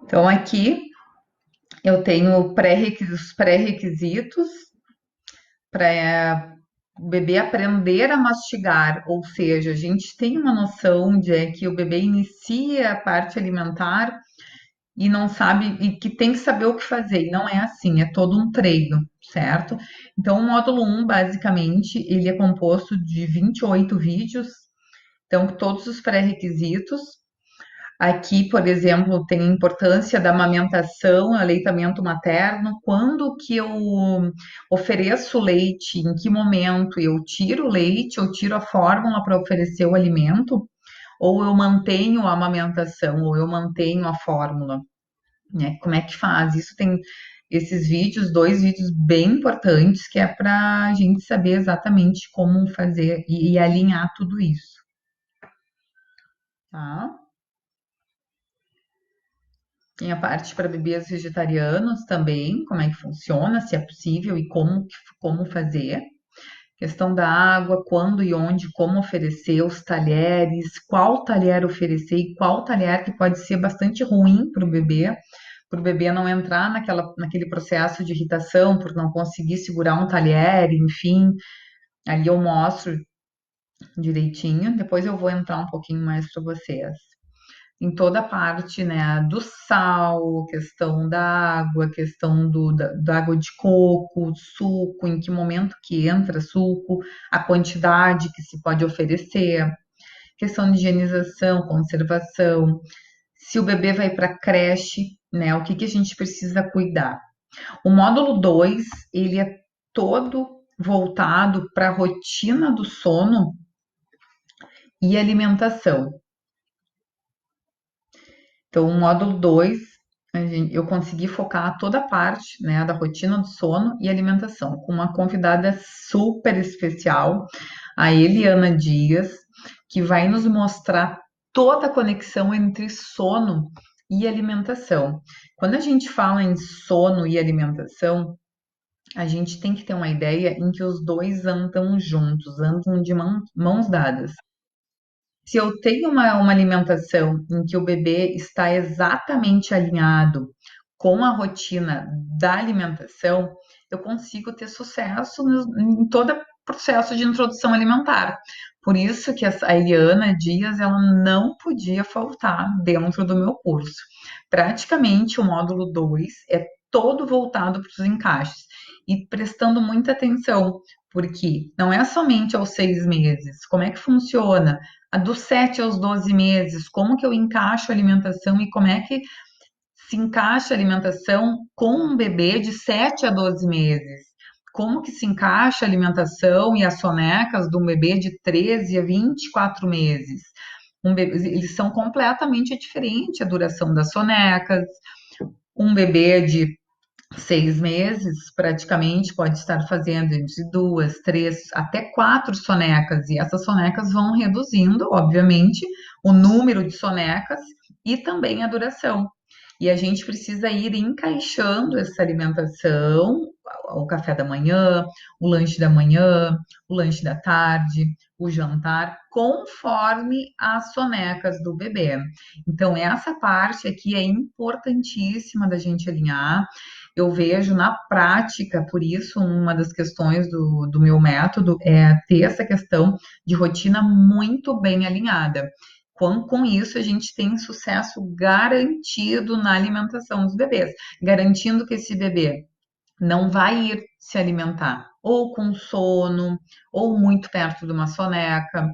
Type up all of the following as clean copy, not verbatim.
Então, aqui eu tenho os pré-requisitos para o bebê aprender a mastigar, ou seja, a gente tem uma noção de que o bebê inicia a parte alimentar e não sabe, e que tem que saber o que fazer, e não é assim, é todo um treino, certo? Então, o módulo um basicamente, ele é composto de 28 vídeos, então, todos os pré-requisitos. Aqui, por exemplo, tem a importância da amamentação, aleitamento materno, quando que eu ofereço leite, em que momento eu tiro o leite, eu tiro a fórmula para oferecer o alimento, ou eu mantenho a amamentação, ou eu mantenho a fórmula, né? Como é que faz? Isso tem esses vídeos, dois vídeos bem importantes, que é para a gente saber exatamente como fazer e alinhar tudo isso, tá? Tem a parte para bebês vegetarianos também, como é que funciona, se é possível e como fazer. Questão da água, quando e onde, como oferecer, os talheres, qual talher oferecer e qual talher que pode ser bastante ruim para o bebê não entrar naquele processo de irritação por não conseguir segurar um talher, enfim. Ali eu mostro direitinho, depois eu vou entrar um pouquinho mais para vocês em toda a parte, né, do sal, questão da água, questão da água de coco, suco, em que momento que entra suco, a quantidade que se pode oferecer, questão de higienização, conservação, se o bebê vai para creche, né, o que que a gente precisa cuidar. O módulo 2 ele é todo voltado para a rotina do sono e alimentação. Então, o módulo 2, eu consegui focar toda a parte, né, da rotina do sono e alimentação, com uma convidada super especial, a Eliana Dias, que vai nos mostrar toda a conexão entre sono e alimentação. Quando a gente fala em sono e alimentação, a gente tem que ter uma ideia em que os dois andam juntos, andam de mãos dadas. Se eu tenho uma alimentação em que o bebê está exatamente alinhado com a rotina da alimentação, eu consigo ter sucesso em todo o processo de introdução alimentar. Por isso que a Eliana Dias ela não podia faltar dentro do meu curso. Praticamente o módulo 2 é todo voltado para os encaixes e prestando muita atenção, porque não é somente aos 6 meses. Como é que funciona? Dos 7 aos 12 meses, como que eu encaixo a alimentação e como é que se encaixa a alimentação com um bebê de 7 a 12 meses? Como que se encaixa a alimentação e as sonecas de um bebê de 13 a 24 meses? Eles são completamente diferentes a duração das sonecas. Um bebê de 6 meses, praticamente, pode estar fazendo entre 2, 3, até 4 sonecas, e essas sonecas vão reduzindo, obviamente, o número de sonecas e também a duração. E a gente precisa ir encaixando essa alimentação, o café da manhã, o lanche da tarde, o jantar, conforme as sonecas do bebê. Então, essa parte aqui é importantíssima da gente alinhar. Eu vejo na prática, por isso, uma das questões do meu método é ter essa questão de rotina muito bem alinhada. Com isso, a gente tem sucesso garantido na alimentação dos bebês, garantindo que esse bebê não vai ir se alimentar ou com sono, ou muito perto de uma soneca.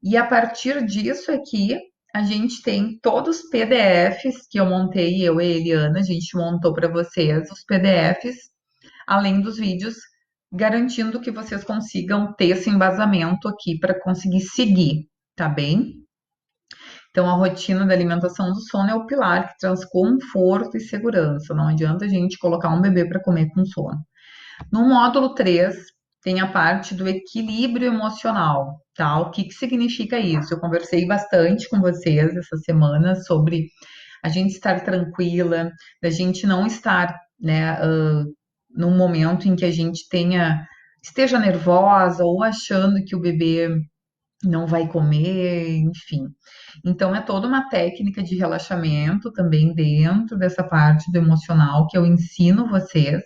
E a partir disso aqui, a gente tem todos os PDFs que eu montei, eu e a Eliana, a gente montou para vocês os PDFs, além dos vídeos, garantindo que vocês consigam ter esse embasamento aqui para conseguir seguir, tá bem? Então, a rotina da alimentação do sono é o pilar que traz conforto e segurança. Não adianta a gente colocar um bebê para comer com sono. No módulo 3 tem a parte do equilíbrio emocional, tá? O que que significa isso? Eu conversei bastante com vocês essa semana sobre a gente estar tranquila, da gente não estar, né, num momento em que a gente esteja nervosa ou achando que o bebê não vai comer, enfim. Então, é toda uma técnica de relaxamento também dentro dessa parte do emocional que eu ensino vocês.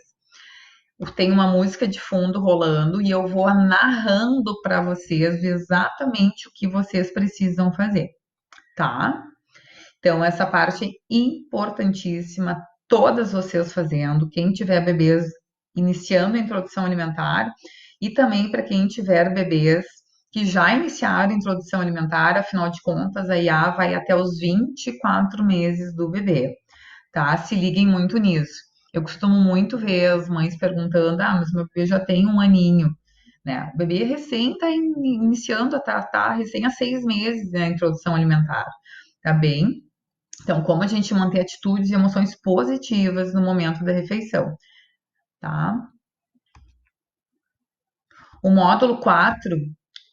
Tem uma música de fundo rolando e eu vou narrando para vocês exatamente o que vocês precisam fazer, tá? Então, essa parte é importantíssima, todas vocês fazendo, quem tiver bebês iniciando a introdução alimentar e também para quem tiver bebês que já iniciaram a introdução alimentar, afinal de contas, a IA vai até os 24 meses do bebê, tá? Se liguem muito nisso. Eu costumo muito ver as mães perguntando: ah, mas meu bebê já tem um aninho, né? O bebê recém está iniciando, tá recém há 6 meses na introdução alimentar, tá bem? Então, como a gente manter atitudes e emoções positivas no momento da refeição, tá? O módulo 4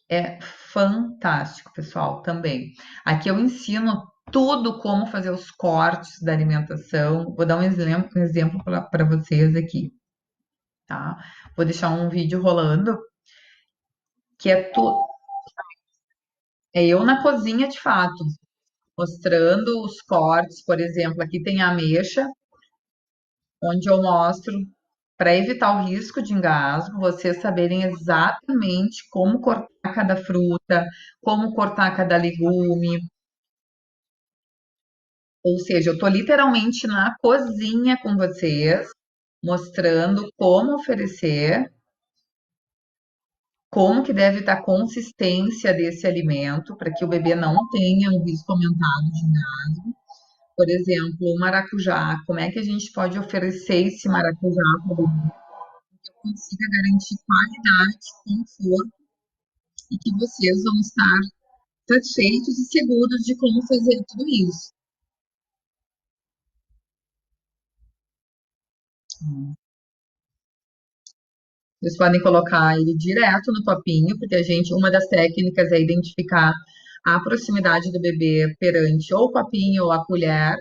é fantástico, pessoal, também. Aqui eu ensino tudo como fazer os cortes da alimentação. Vou dar um exemplo para vocês aqui, tá? Vou deixar um vídeo rolando que é tudo. É eu na cozinha de fato, mostrando os cortes, por exemplo, aqui tem a ameixa, onde eu mostro para evitar o risco de engasgo, vocês saberem exatamente como cortar cada fruta, como cortar cada legume. Ou seja, eu estou literalmente na cozinha com vocês, mostrando como oferecer, como que deve estar a consistência desse alimento, para que o bebê não tenha um risco aumentado de engasgo. Por exemplo, o maracujá, como é que a gente pode oferecer esse maracujá para o bebê que consiga garantir qualidade, conforto e que vocês vão estar satisfeitos e seguros de como fazer tudo isso. Vocês podem colocar ele direto no copinho, porque uma das técnicas é identificar a proximidade do bebê perante ou o copinho ou a colher.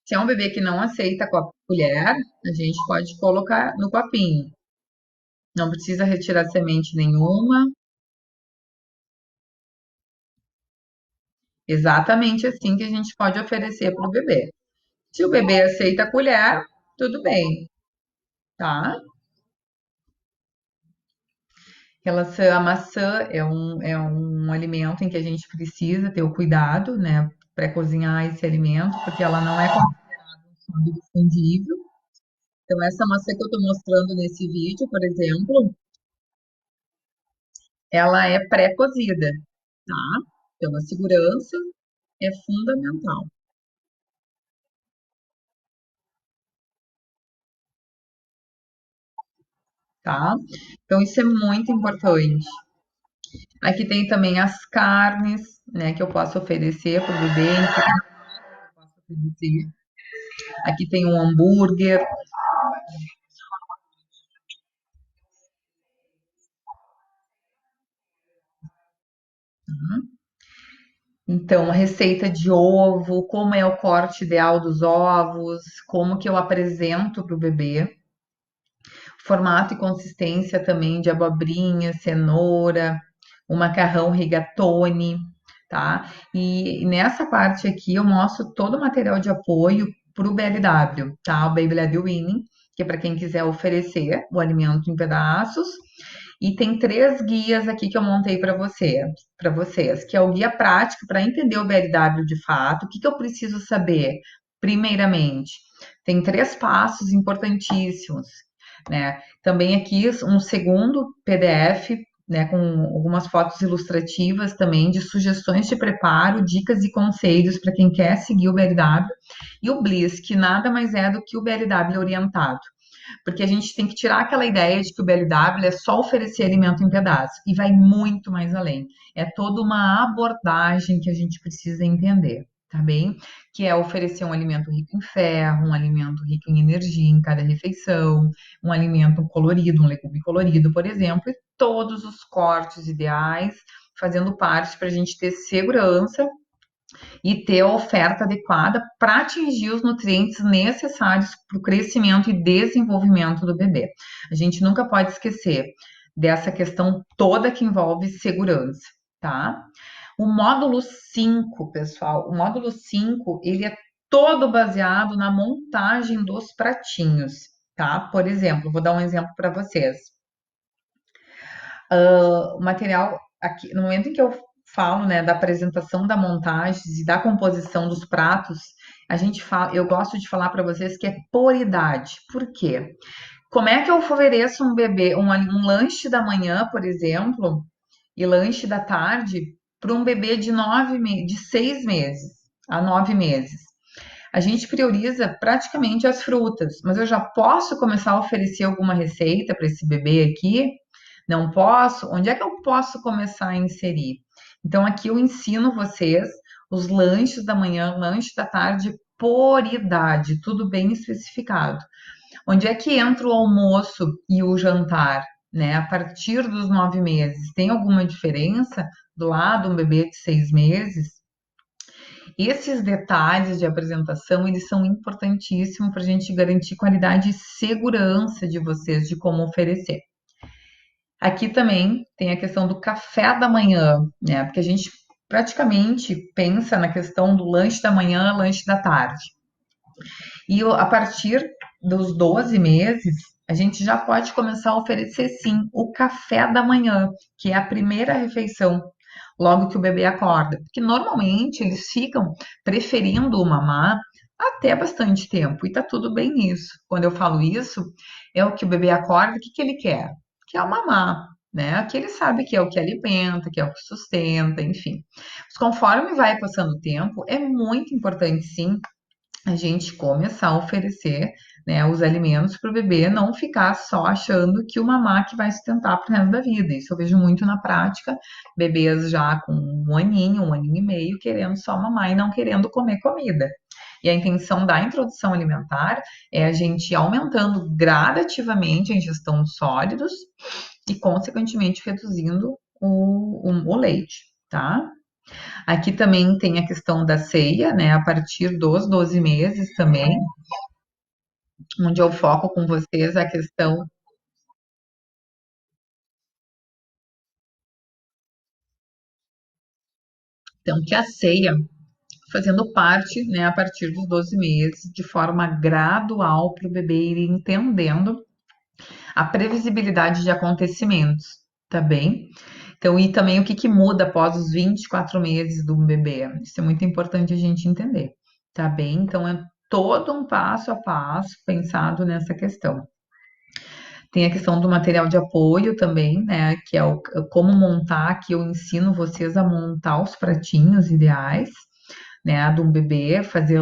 Se é um bebê que não aceita com a colher, a gente pode colocar no copinho. Não precisa retirar semente nenhuma. Exatamente assim que a gente pode oferecer para o bebê. Se o bebê aceita a colher, tudo bem, tá? Relação à maçã é um alimento em que a gente precisa ter o cuidado, né, para cozinhar esse alimento, porque ela não é considerada um sólido fungível. Então, essa maçã que eu estou mostrando nesse vídeo, por exemplo, ela é pré-cozida, tá? Então, a segurança é fundamental, tá? Então, isso é muito importante. Aqui tem também as carnes, né, que eu posso oferecer para o bebê, em que eu posso oferecer. Aqui tem um hambúrguer. Então, a receita de ovo, como é o corte ideal dos ovos, como que eu apresento para o bebê, formato e consistência também de abobrinha, cenoura, o macarrão rigatoni, tá? E nessa parte aqui eu mostro todo o material de apoio para o BLW, tá? O Baby Led Winning, que é para quem quiser oferecer o alimento em pedaços. E tem 3 guias aqui que eu montei para vocês, que é o guia prático para entender o BLW de fato. O que eu preciso saber? Primeiramente, tem 3 passos importantíssimos, né? Também aqui um segundo PDF, né, com algumas fotos ilustrativas também de sugestões de preparo, dicas e conselhos para quem quer seguir o BLW. E o Bliss, que nada mais é do que o BLW orientado. Porque a gente tem que tirar aquela ideia de que o BLW é só oferecer alimento em pedaços e vai muito mais além. É toda uma abordagem que a gente precisa entender, tá bem? Que é oferecer um alimento rico em ferro, um alimento rico em energia em cada refeição, um alimento colorido, um legume colorido, por exemplo, e todos os cortes ideais, fazendo parte para a gente ter segurança e ter a oferta adequada para atingir os nutrientes necessários para o crescimento e desenvolvimento do bebê. A gente nunca pode esquecer. dessa questão toda que envolve segurança, tá? O módulo 5, pessoal, o módulo 5 ele é todo baseado na montagem dos pratinhos, tá? Por exemplo, vou dar um exemplo para vocês. O material aqui, no momento em que eu falo, né, da apresentação da montagem e da composição dos pratos, a gente fala, eu gosto de falar para vocês que é por idade. Por quê? Como é que eu ofereço um bebê, um lanche da manhã, por exemplo, e lanche da tarde para um bebê de 6 meses a 9 meses? A gente prioriza praticamente as frutas, mas eu já posso começar a oferecer alguma receita para esse bebê aqui? Não posso? Onde é que eu posso começar a inserir? Então, aqui eu ensino vocês os lanches da manhã, lanche da tarde, por idade, tudo bem especificado. Onde é que entra o almoço e o jantar, né? A partir dos 9 meses, tem alguma diferença do lado um bebê de 6 meses? Esses detalhes de apresentação, eles são importantíssimos para a gente garantir qualidade e segurança de vocês de como oferecer. Aqui também tem a questão do café da manhã, né? Porque a gente praticamente pensa na questão do lanche da manhã, lanche da tarde. E a partir dos 12 meses, a gente já pode começar a oferecer sim o café da manhã, que é a primeira refeição, logo que o bebê acorda. Porque normalmente eles ficam preferindo o mamar até bastante tempo, e tá tudo bem nisso. Quando eu falo isso, é o que o bebê acorda, o que que ele quer? Quer o mamar, né? Que ele sabe que é o que alimenta, que é o que sustenta, enfim. Mas conforme vai passando o tempo, é muito importante sim a gente começar a oferecer, né, os alimentos para o bebê, não ficar só achando que o mamar que vai sustentar para o resto da vida. Isso eu vejo muito na prática, bebês já com um aninho e meio, querendo só mamar e não querendo comer comida. E a intenção da introdução alimentar é a gente ir aumentando gradativamente a ingestão de sólidos e, consequentemente, reduzindo o leite, tá? Aqui também tem a questão da ceia, né, a partir dos 12 meses também, onde eu foco com vocês a questão, então, que a ceia, fazendo parte, né, a partir dos 12 meses, de forma gradual para o bebê ir entendendo a previsibilidade de acontecimentos, tá bem? Então, e também o que que muda após os 24 meses do bebê. Isso é muito importante a gente entender, tá bem? Então, é todo um passo a passo pensado nessa questão. Tem a questão do material de apoio também, né? Que é o como montar, que eu ensino vocês a montar os pratinhos ideais, né? De um bebê, fazer,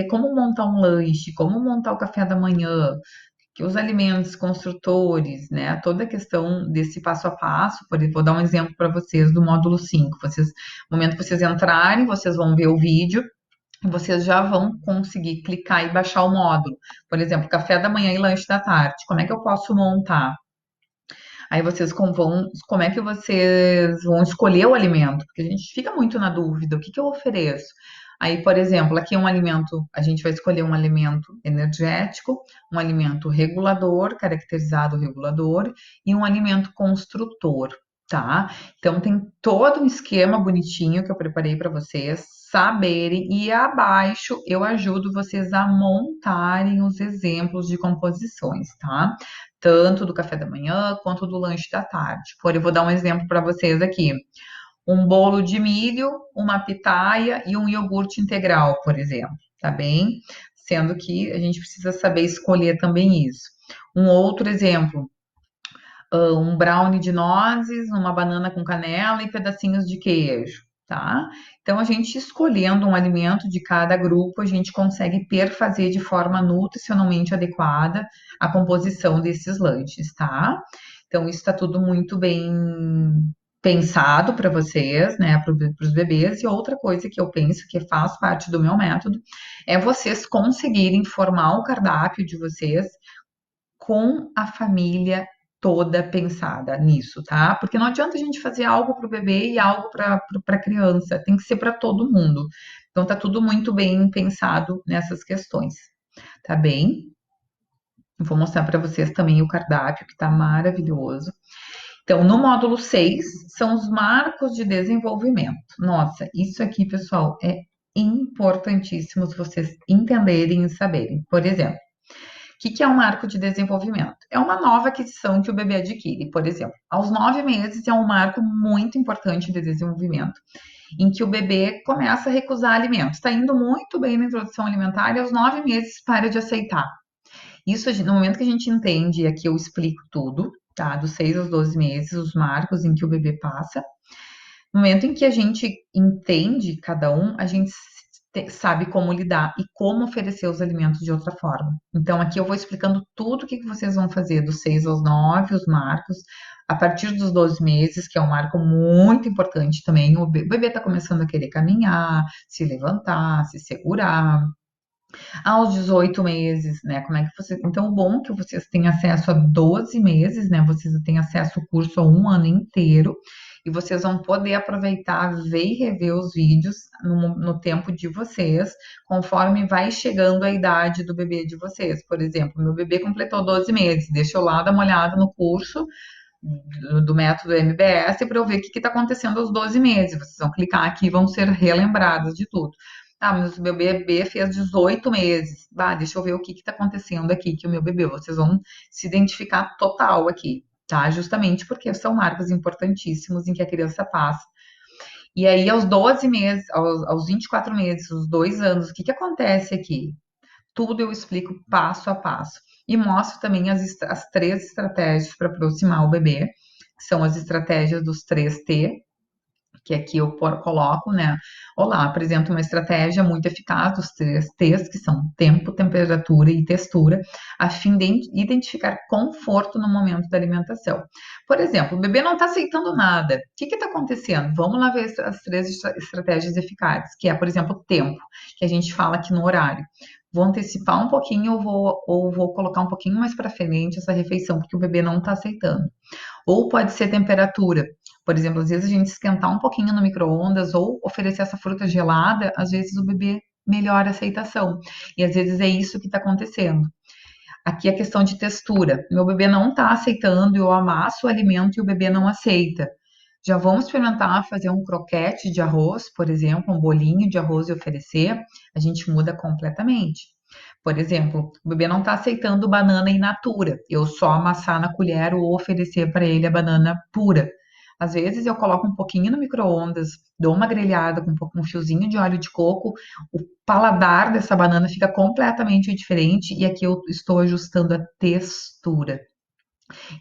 como montar um lanche, como montar o café da manhã, que os alimentos construtores, né? Toda a questão desse passo a passo, vou dar um exemplo para vocês do módulo 5. Vocês, no momento que vocês entrarem, vocês vão ver o vídeo, vocês já vão conseguir clicar e baixar o módulo. Por exemplo, café da manhã e lanche da tarde. Como é que eu posso montar? Aí vocês como é que vocês vão escolher o alimento? Porque a gente fica muito na dúvida, o que que eu ofereço? Aí, por exemplo, aqui é um alimento, a gente vai escolher um alimento energético, um alimento regulador, caracterizado regulador, e um alimento construtor, tá? Então tem todo um esquema bonitinho que eu preparei para vocês saberem, e abaixo eu ajudo vocês a montarem os exemplos de composições, tá? Tanto do café da manhã quanto do lanche da tarde. Por eu vou dar um exemplo para vocês aqui. Um bolo de milho, uma pitaia e um iogurte integral, por exemplo, tá bem? Sendo que a gente precisa saber escolher também isso. Um outro exemplo, um brownie de nozes, uma banana com canela e pedacinhos de queijo, tá? Então, a gente escolhendo um alimento de cada grupo, a gente consegue perfazer de forma nutricionalmente adequada a composição desses lanches, tá? Então, isso está tudo muito bem pensado para vocês, né, para os bebês. E outra coisa que eu penso que faz parte do meu método é vocês conseguirem formar o cardápio de vocês com a família toda pensada nisso, tá? Porque não adianta a gente fazer algo para o bebê e algo para a criança, tem que ser para todo mundo. Então tá tudo muito bem pensado nessas questões, tá bem? Eu vou mostrar para vocês também o cardápio que tá maravilhoso. Então, no módulo 6 são os marcos de desenvolvimento. Nossa, isso aqui, pessoal, é importantíssimo vocês entenderem e saberem. Por exemplo, que é um marco de desenvolvimento? É uma nova aquisição que o bebê adquire, por exemplo. Aos 9 meses é um marco muito importante de desenvolvimento, em que o bebê começa a recusar alimentos. Está indo muito bem na introdução alimentar e aos 9 meses para de aceitar. Isso, no momento que a gente entende, e aqui eu explico tudo, tá? Dos 6 aos 12 meses, os marcos em que o bebê passa. No momento em que a gente entende cada um, a gente sabe como lidar e como oferecer os alimentos de outra forma. Então, aqui eu vou explicando tudo o que vocês vão fazer dos 6 aos 9, os marcos, a partir dos 12 meses, que é um marco muito importante também. O bebê está começando a querer caminhar, se levantar, se segurar. Aos 18 meses, né? Como é que você. Então, o bom é que vocês têm acesso a 12 meses, né? Vocês têm acesso ao curso a um ano inteiro e vocês vão poder aproveitar, ver e rever os vídeos no tempo de vocês, conforme vai chegando a idade do bebê de vocês. Por exemplo, meu bebê completou 12 meses, deixa eu lá dar uma olhada no curso do método MBS para eu ver o que está acontecendo aos 12 meses. Vocês vão clicar aqui e vão ser relembrados de tudo. Ah, mas o meu bebê fez 18 meses. Ah, deixa eu ver o que está acontecendo aqui que o meu bebê. Vocês vão se identificar total aqui, tá? Justamente porque são marcos importantíssimos em que a criança passa. E aí, aos 12 meses, aos 24 meses, os 2 anos, o que acontece aqui? Tudo eu explico passo a passo. E mostro também as 3 estratégias para aproximar o bebê, que são as estratégias dos 3T, que aqui eu coloco, né? Olá, apresento uma estratégia muito eficaz dos 3T's, que são tempo, temperatura e textura, a fim de identificar conforto no momento da alimentação. Por exemplo, o bebê não está aceitando nada. O que está acontecendo? Vamos lá ver as 3 estratégias eficazes, que é, por exemplo, o tempo, que a gente fala aqui no horário. Vou antecipar um pouquinho ou vou colocar um pouquinho mais para frente essa refeição, porque o bebê não está aceitando. Ou pode ser temperatura. Por exemplo, às vezes a gente esquentar um pouquinho no micro-ondas ou oferecer essa fruta gelada, às vezes o bebê melhora a aceitação. E às vezes é isso que está acontecendo. Aqui a questão de textura. Meu bebê não está aceitando, eu amasso o alimento e o bebê não aceita. Já vamos experimentar fazer um croquete de arroz, por exemplo, um bolinho de arroz e oferecer. A gente muda completamente. Por exemplo, o bebê não está aceitando banana in natura. Eu só amassar na colher ou oferecer para ele a banana pura. Às vezes eu coloco um pouquinho no micro-ondas, dou uma grelhada com um fiozinho de óleo de coco, o paladar dessa banana fica completamente diferente e aqui eu estou ajustando a textura.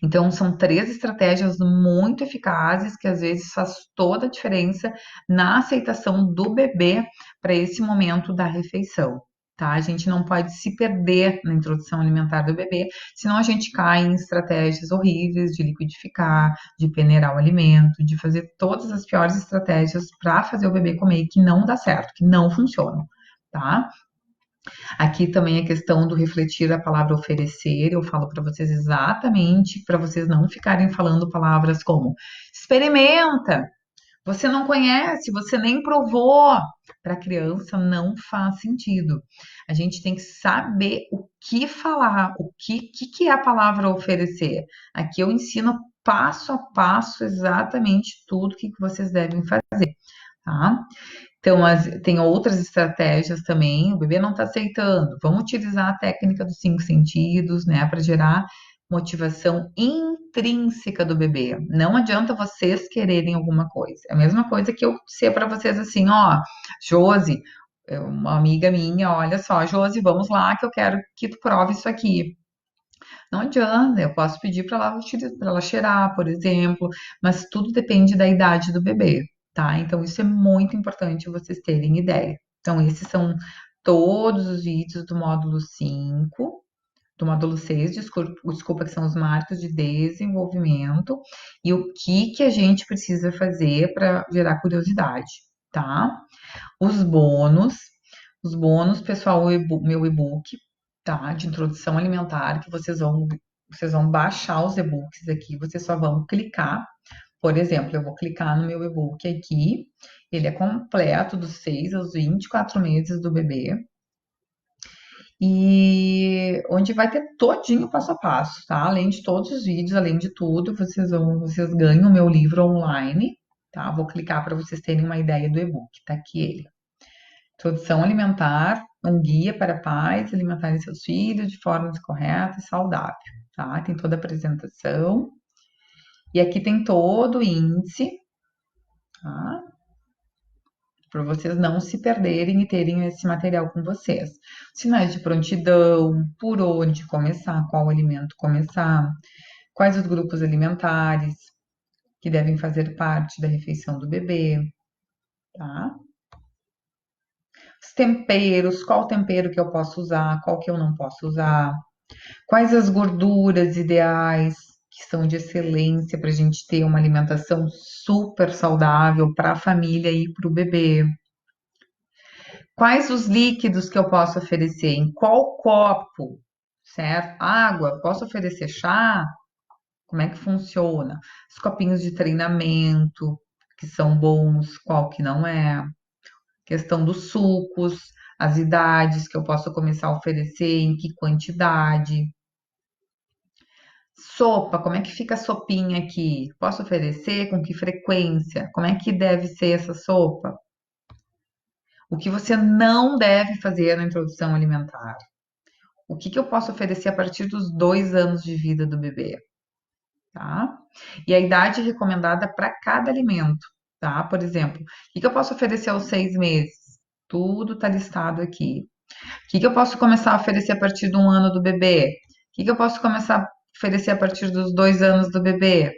Então, são 3 estratégias muito eficazes que às vezes faz toda a diferença na aceitação do bebê para esse momento da refeição. Tá? A gente não pode se perder na introdução alimentar do bebê, senão a gente cai em estratégias horríveis de liquidificar, de peneirar o alimento, de fazer todas as piores estratégias para fazer o bebê comer que não dá certo, que não funcionam. Tá? Aqui também a questão do refletir a palavra oferecer, eu falo para vocês exatamente para vocês não ficarem falando palavras como experimenta, você não conhece, você nem provou. Para a criança não faz sentido. A gente tem que saber o que falar, o que é a palavra oferecer. Aqui eu ensino passo a passo exatamente tudo o que vocês devem fazer, tá? Então, tem outras estratégias também. O bebê não está aceitando. Vamos utilizar a técnica dos 5 sentidos, né, para gerar motivação intrínseca do bebê. Não adianta vocês quererem alguma coisa. É a mesma coisa que eu ser para vocês assim, ó, Josi, uma amiga minha, olha só, Josi, vamos lá que eu quero que tu prove isso aqui. Não adianta, eu posso pedir para ela cheirar, por exemplo, mas tudo depende da idade do bebê, tá? Então isso é muito importante vocês terem ideia. Então esses são todos os vídeos do módulo 5, do módulo 6, desculpa, que são os marcos de desenvolvimento e o que a gente precisa fazer para gerar curiosidade, tá? Os bônus, pessoal, meu e-book, tá? De introdução alimentar, que vocês vão baixar os e-books aqui, vocês só vão clicar. Por exemplo, eu vou clicar no meu e-book aqui, ele é completo dos 6 aos 24 meses do bebê. e onde vai ter todinho passo a passo, tá? Além de todos os vídeos, além de tudo, vocês ganham o meu livro online, tá? Vou clicar para vocês terem uma ideia do e-book, tá aqui ele. Introdução alimentar, um guia para pais alimentarem seus filhos de forma correta e saudável, tá? Tem toda a apresentação. E aqui tem todo o índice, tá? Para vocês não se perderem e terem esse material com vocês. Sinais de prontidão, por onde começar, qual alimento começar, quais os grupos alimentares que devem fazer parte da refeição do bebê, tá? Os temperos, qual tempero que eu posso usar, qual que eu não posso usar, quais as gorduras ideais que são de excelência para a gente ter uma alimentação super saudável para a família e para o bebê. Quais os líquidos que eu posso oferecer? Em qual copo? Certo? Água? Posso oferecer chá? Como é que funciona? Os copinhos de treinamento, que são bons, qual que não é? Questão dos sucos, as idades que eu posso começar a oferecer, em que quantidade. Sopa, como é que fica a sopinha aqui? Posso oferecer? Com que frequência? Como é que deve ser essa sopa? O que você não deve fazer na introdução alimentar? O que eu posso oferecer a partir dos 2 anos de vida do bebê? Tá? E a idade recomendada para cada alimento, tá? Por exemplo, o que eu posso oferecer aos 6 meses? Tudo está listado aqui. O que eu posso começar a oferecer a partir de 1 ano do bebê? O que eu posso começar a oferecer a partir dos 2 anos do bebê?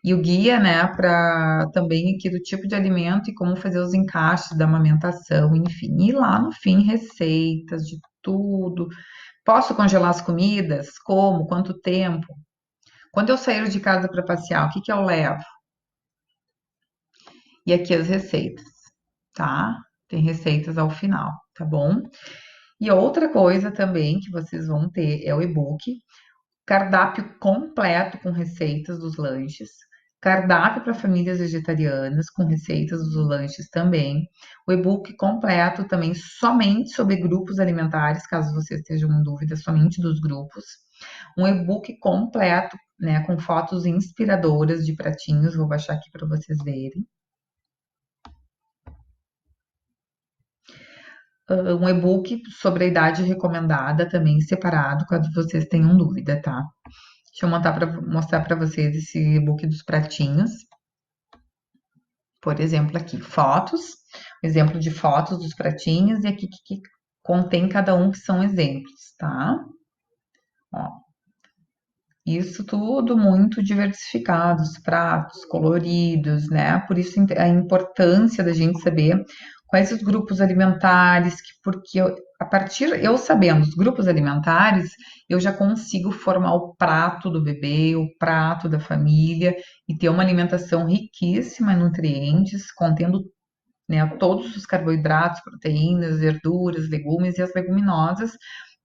E o guia, né, para também aqui do tipo de alimento e como fazer os encaixes da amamentação, enfim. E lá no fim, receitas de tudo. Posso congelar as comidas? Como? Quanto tempo? Quando eu sair de casa para passear, o que eu levo? E aqui as receitas, tá? Tem receitas ao final, tá bom? E outra coisa também que vocês vão ter é o e-book, cardápio completo com receitas dos lanches, cardápio para famílias vegetarianas com receitas dos lanches também, o e-book completo também somente sobre grupos alimentares, caso vocês estejam em dúvida, somente dos grupos, um e-book completo, né, com fotos inspiradoras de pratinhos, vou baixar aqui para vocês verem. Um e-book sobre a idade recomendada também separado, caso vocês tenham dúvida, tá? Deixa eu mostrar para vocês esse e-book dos pratinhos. Por exemplo, aqui, fotos, exemplo de fotos dos pratinhos, e aqui que contém cada um que são exemplos, tá? Ó, isso tudo muito diversificado, os pratos coloridos, né? Por isso a importância da gente saber quais os grupos alimentares, porque a partir eu sabendo os grupos alimentares, eu já consigo formar o prato do bebê, o prato da família e ter uma alimentação riquíssima em nutrientes, contendo, né, todos os carboidratos, proteínas, verduras, legumes e as leguminosas,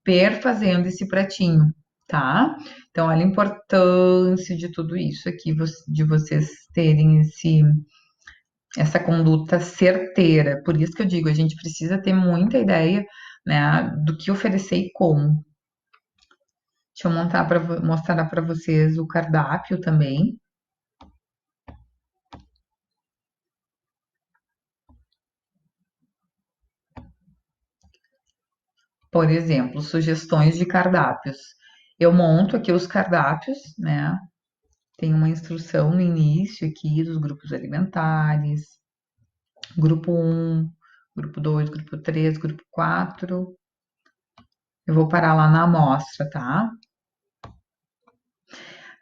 perfazendo esse pratinho, tá? Então, olha a importância de tudo isso aqui, de vocês terem essa conduta certeira. Por isso que eu digo, a gente precisa ter muita ideia, né, do que oferecer e como. Deixa eu mostrar para vocês o cardápio também. Por exemplo, sugestões de cardápios. Eu monto aqui os cardápios, né? Tem uma instrução no início aqui dos grupos alimentares, grupo 1, grupo 2, grupo 3, grupo 4. Eu vou parar lá na amostra, tá?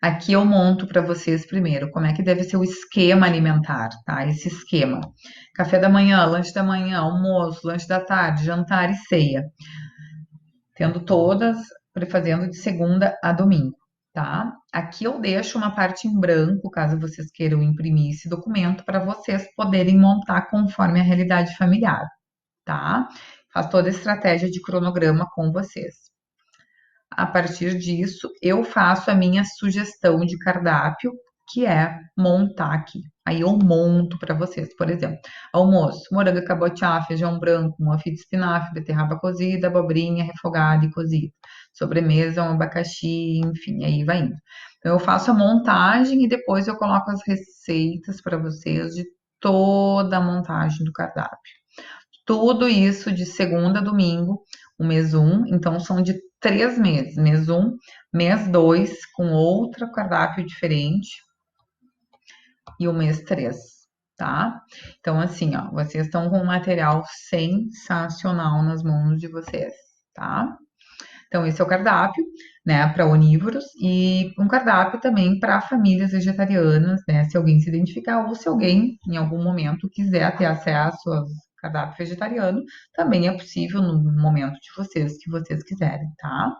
Aqui eu monto para vocês primeiro como é que deve ser o esquema alimentar, tá? Esse esquema. Café da manhã, lanche da manhã, almoço, lanche da tarde, jantar e ceia. Tendo todas, fazendo de segunda a domingo, tá? Aqui eu deixo uma parte em branco, caso vocês queiram imprimir esse documento, para vocês poderem montar conforme a realidade familiar, tá? Faço toda a estratégia de cronograma com vocês. A partir disso, eu faço a minha sugestão de cardápio, que é montar aqui. Aí eu monto para vocês, por exemplo, almoço, morango cabotiá, feijão branco, muffin de espinafre, beterraba cozida, abobrinha refogada e cozida. Sobremesa, um abacaxi, enfim, aí vai indo. Então eu faço a montagem e depois eu coloco as receitas para vocês de toda a montagem do cardápio. Tudo isso de segunda a domingo, o mês um, então são de 3 meses. Mês um, mês 2 com outro cardápio diferente e o mês 3, tá? Então, assim, ó, vocês estão com um material sensacional nas mãos de vocês, tá? Então, esse é o cardápio, né, para onívoros e um cardápio também para famílias vegetarianas, né, se alguém se identificar ou se alguém, em algum momento, quiser ter acesso ao cardápio vegetariano, também é possível no momento de vocês, que vocês quiserem, tá?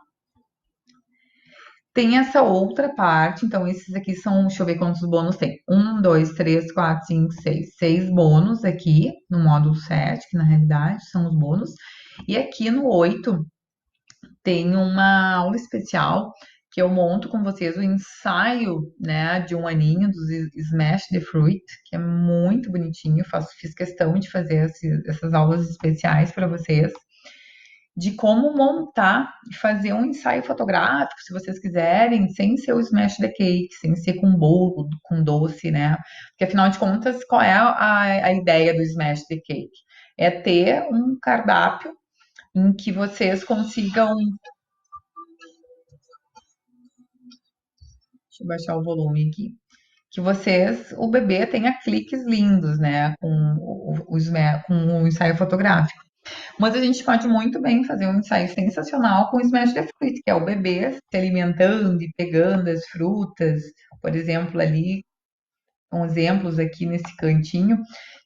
Tem essa outra parte, então esses aqui são, deixa eu ver quantos bônus tem. Um, dois, três, quatro, cinco, seis. 6 bônus aqui no módulo 7, que na realidade são os bônus. E aqui no 8 tem uma aula especial que eu monto com vocês o ensaio, né, de um aninho dos Smash the Fruit, que é muito bonitinho. Fiz questão de fazer essas aulas especiais para vocês de como montar e fazer um ensaio fotográfico, se vocês quiserem, sem ser o smash the cake, sem ser com bolo, com doce, né? Porque afinal de contas, qual é a ideia do smash the cake? É ter um cardápio em que vocês consigam. Deixa eu baixar o volume aqui. Que vocês, o bebê tenha cliques lindos, né? Com o ensaio fotográfico. Mas a gente pode muito bem fazer um ensaio sensacional com o Smash the Fruit, que é o bebê se alimentando e pegando as frutas, por exemplo, ali, com exemplos aqui nesse cantinho,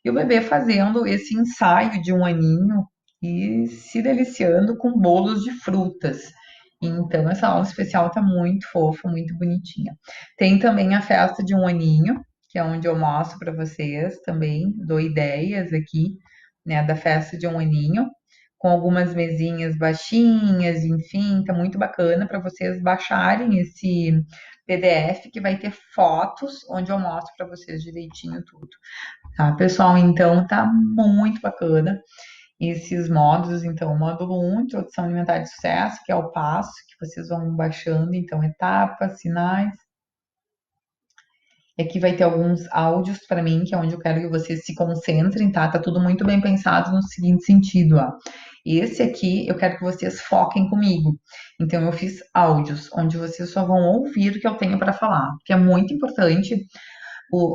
e o bebê fazendo esse ensaio de um aninho e se deliciando com bolos de frutas. Então, essa aula especial está muito fofa, muito bonitinha. Tem também a festa de um aninho, que é onde eu mostro para vocês também, dou ideias aqui, né, da festa de um aninho, com algumas mesinhas baixinhas, enfim, tá muito bacana para vocês baixarem esse PDF que vai ter fotos onde eu mostro para vocês direitinho tudo, tá, pessoal? Então tá muito bacana esses módulos. Então, o módulo 1, Introdução Alimentar de Sucesso, que é o passo que vocês vão baixando, então, etapas, sinais. E aqui vai ter alguns áudios para mim, que é onde eu quero que vocês se concentrem, tá? Tá tudo muito bem pensado no seguinte sentido, ó. Esse aqui eu quero que vocês foquem comigo. Então, eu fiz áudios onde vocês só vão ouvir o que eu tenho para falar, que é muito importante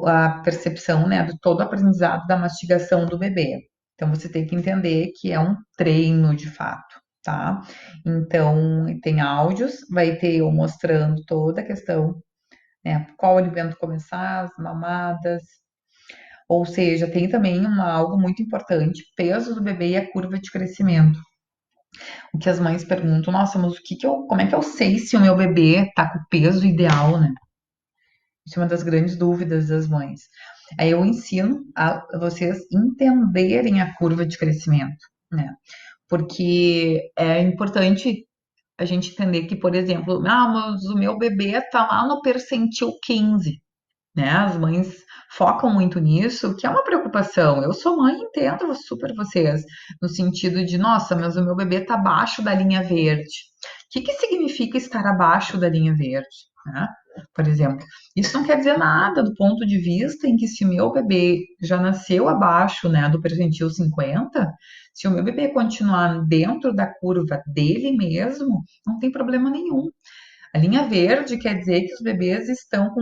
a percepção, né, de todo o aprendizado da mastigação do bebê. Então, você tem que entender que é um treino de fato, tá? Então, tem áudios, vai ter eu mostrando toda a questão, né, qual alimento começar, as mamadas, ou seja, tem também algo muito importante, peso do bebê e a curva de crescimento. O que as mães perguntam, nossa, mas como é que eu sei se o meu bebê tá com o peso ideal, né? Isso é uma das grandes dúvidas das mães. Aí eu ensino a vocês entenderem a curva de crescimento, né? Porque é importante a gente entender que, por exemplo, mas o meu bebê tá lá no percentil 15, né? As mães focam muito nisso, que é uma preocupação. Eu sou mãe, entendo super vocês, no sentido de, nossa, mas o meu bebê tá abaixo da linha verde. O que significa estar abaixo da linha verde, né? Por exemplo, isso não quer dizer nada do ponto de vista em que se o meu bebê já nasceu abaixo, né, do percentil 50, se o meu bebê continuar dentro da curva dele mesmo, não tem problema nenhum. A linha verde quer dizer que os bebês estão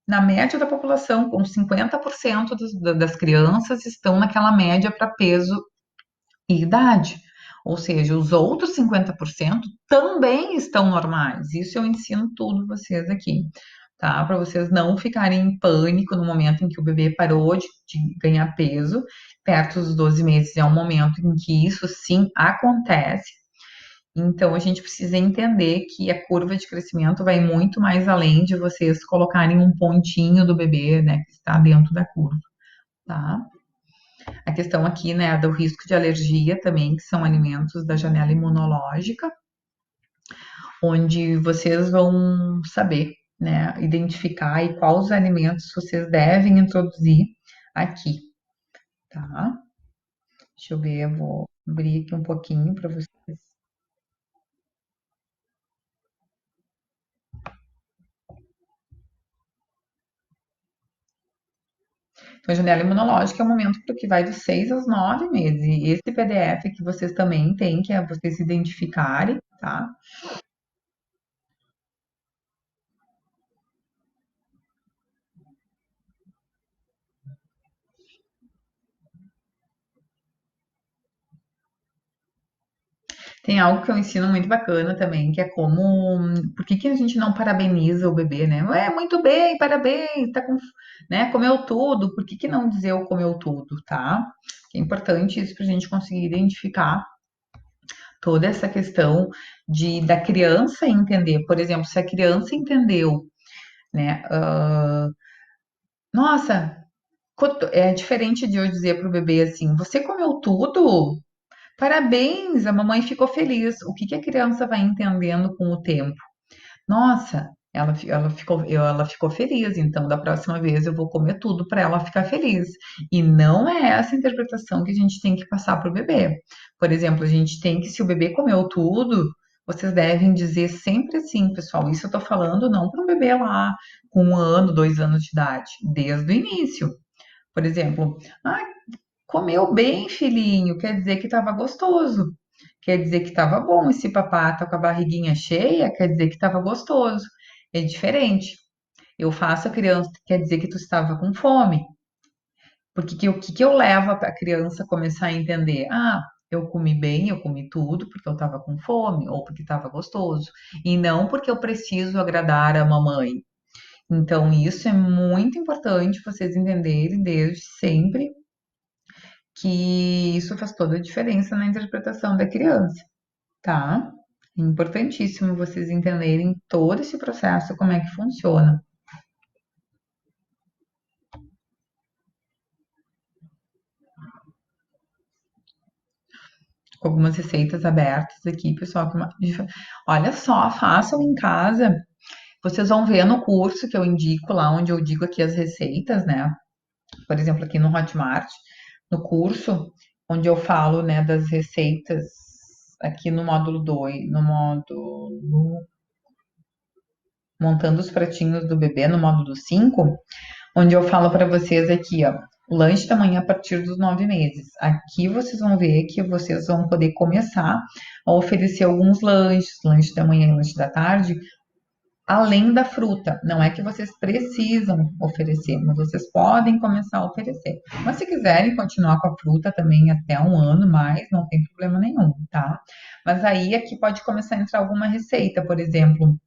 na média da população, com 50% das crianças estão naquela média para peso e idade. Ou seja, os outros 50% também estão normais. Isso eu ensino tudo vocês aqui, tá? Para vocês não ficarem em pânico no momento em que o bebê parou de ganhar peso. Perto dos 12 meses é um momento em que isso sim acontece. Então, a gente precisa entender que a curva de crescimento vai muito mais além de vocês colocarem um pontinho do bebê, né, que está dentro da curva, tá? A questão aqui, né, do risco de alergia também, que são alimentos da janela imunológica, onde vocês vão saber, né, identificar e quais os alimentos vocês devem introduzir aqui, tá? Deixa eu ver, eu vou abrir aqui um pouquinho para vocês. Então, a janela imunológica é o momento que vai dos 6 aos 9 meses. E esse PDF que vocês também têm, que é vocês se identificarem, tá? Tem algo que eu ensino muito bacana também, que é como, por que que a gente não parabeniza o bebê, né? É muito bem, parabéns, tá com, né, comeu tudo, por que que não dizer o comeu tudo, tá? É importante isso pra gente conseguir identificar toda essa questão de da criança entender. Por exemplo, se a criança entendeu, né, nossa, é diferente de eu dizer pro bebê assim, você comeu tudo? Parabéns, a mamãe ficou feliz. O que que a criança vai entendendo com o tempo? Nossa, ela ficou feliz, então da próxima vez eu vou comer tudo para ela ficar feliz. E não é essa interpretação que a gente tem que passar para o bebê. Por exemplo, a gente tem que, se o bebê comeu tudo, vocês devem dizer sempre assim, pessoal. Isso eu tô falando não para um bebê lá com 1 ano, 2 anos de idade, desde o início. Por exemplo, ah, comeu bem, filhinho, quer dizer que estava gostoso. Quer dizer que estava bom. E se papá tá com a barriguinha cheia, quer dizer que estava gostoso. É diferente. Eu faço a criança, quer dizer que tu estava com fome. Porque o que que eu levo a criança começar a entender? Ah, eu comi bem, eu comi tudo porque eu estava com fome ou porque estava gostoso. E não porque eu preciso agradar a mamãe. Então, isso é muito importante vocês entenderem desde sempre que isso faz toda a diferença na interpretação da criança, tá? É importantíssimo vocês entenderem todo esse processo, como é que funciona. Com algumas receitas abertas aqui, pessoal. Olha só, façam em casa. Vocês vão ver no curso que eu indico, lá onde eu digo aqui as receitas, né? Por exemplo, aqui no Hotmart, no curso, onde eu falo, né, das receitas aqui no módulo 2, no módulo montando os pratinhos do bebê no módulo 5, onde eu falo para vocês aqui, ó, lanche da manhã a partir dos 9 meses. Aqui vocês vão ver que vocês vão poder começar a oferecer alguns lanches, lanche da manhã e lanche da tarde, além da fruta. Não é que vocês precisam oferecer, mas vocês podem começar a oferecer. Mas se quiserem continuar com a fruta também até 1 ano mais, não tem problema nenhum, tá? Mas aí aqui pode começar a entrar alguma receita, por exemplo,